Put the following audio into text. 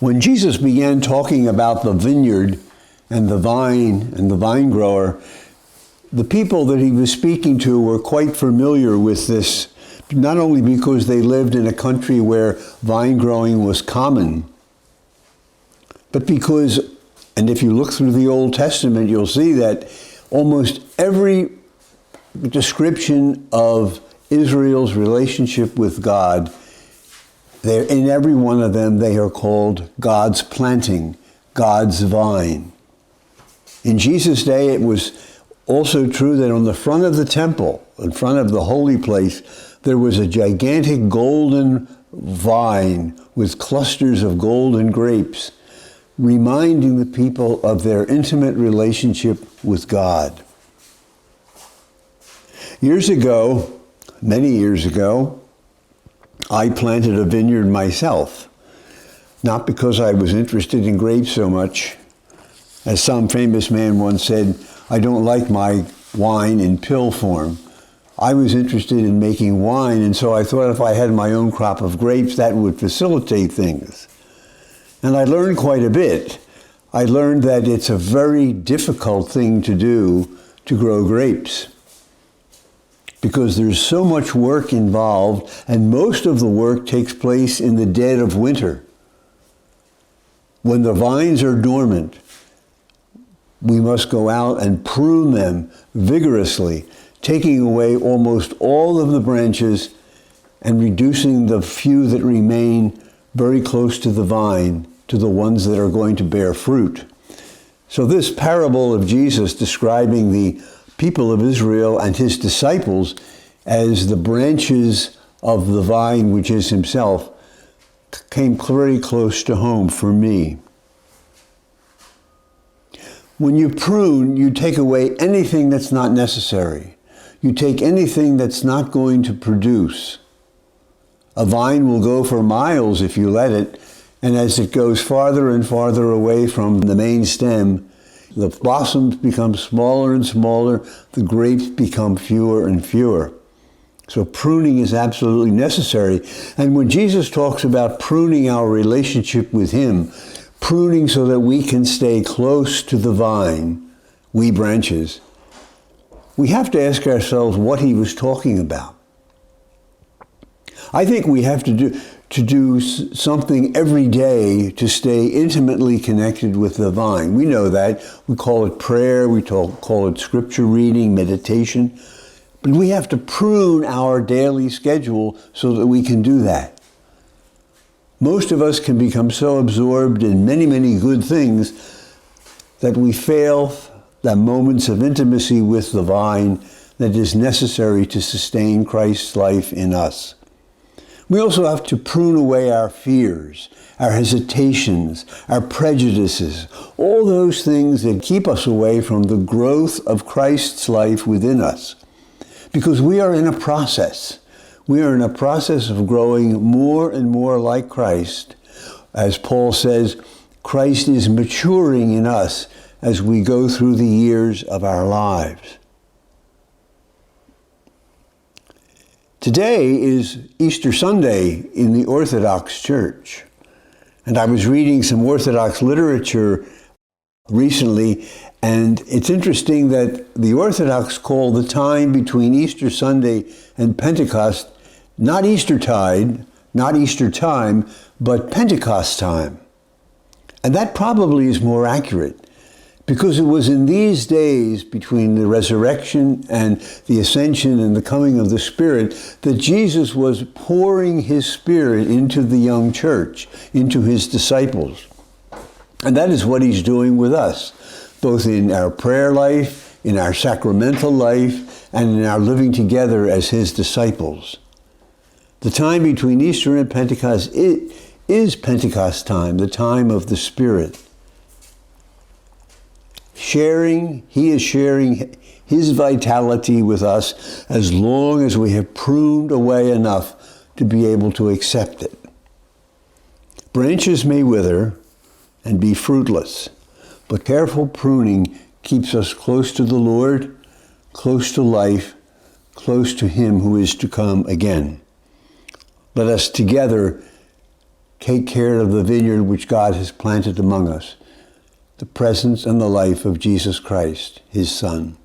When Jesus began talking about the vineyard and the vine and the vine grower, the people that he was speaking to were quite familiar with this, not only because they lived in a country where vine growing was common, but because, and if you look through the Old Testament, you'll see that almost every description of Israel's relationship with God, in every one of them, they are called God's planting, God's vine. In Jesus' day, it was also true that on the front of the temple, in front of the holy place, there was a gigantic golden vine with clusters of golden grapes, reminding the people of their intimate relationship with God. Years ago, many years ago, I planted a vineyard myself, not because I was interested in grapes so much. As some famous man once said, I don't like my wine in pill form. I was interested in making wine, and so I thought if I had my own crop of grapes, that would facilitate things. And I learned quite a bit. I learned that it's a very difficult thing to do to grow grapes, because there's so much work involved, and most of the work takes place in the dead of winter. When the vines are dormant, we must go out and prune them vigorously, taking away almost all of the branches and reducing the few that remain very close to the vine to the ones that are going to bear fruit. So this parable of Jesus describing the people of Israel and his disciples as the branches of the vine, which is himself, came very close to home for me. When you prune, you take away anything that's not necessary. You take anything that's not going to produce. A vine will go for miles if you let it, and as it goes farther and farther away from the main stem, the blossoms become smaller and smaller, the grapes become fewer and fewer. So pruning is absolutely necessary. And when Jesus talks about pruning our relationship with him, pruning so that we can stay close to the vine, we branches, we have to ask ourselves what he was talking about. I think we have to do something every day to stay intimately connected with the vine. We know that. We call it prayer, we call it scripture reading, meditation. But we have to prune our daily schedule so that we can do that. Most of us can become so absorbed in many, many good things that we fail the moments of intimacy with the vine that is necessary to sustain Christ's life in us. We also have to prune away our fears, our hesitations, our prejudices, all those things that keep us away from the growth of Christ's life within us. Because we are in a process. We are in a process of growing more and more like Christ. As Paul says, Christ is maturing in us as we go through the years of our lives. Today is Easter Sunday in the Orthodox Church. And I was reading some Orthodox literature recently, and it's interesting that the Orthodox call the time between Easter Sunday and Pentecost not Eastertide, not Easter time, but Pentecost time. And that probably is more accurate, because it was in these days between the resurrection and the ascension and the coming of the Spirit that Jesus was pouring his Spirit into the young church, into his disciples. And that is what he's doing with us, both in our prayer life, in our sacramental life, and in our living together as his disciples. The time between Easter and Pentecost is Pentecost time, the time of the Spirit. He is sharing his vitality with us as long as we have pruned away enough to be able to accept it. Branches may wither and be fruitless, but careful pruning keeps us close to the Lord, close to life, close to him who is to come again. Let us together take care of the vineyard which God has planted among us, the presence and the life of Jesus Christ, his Son.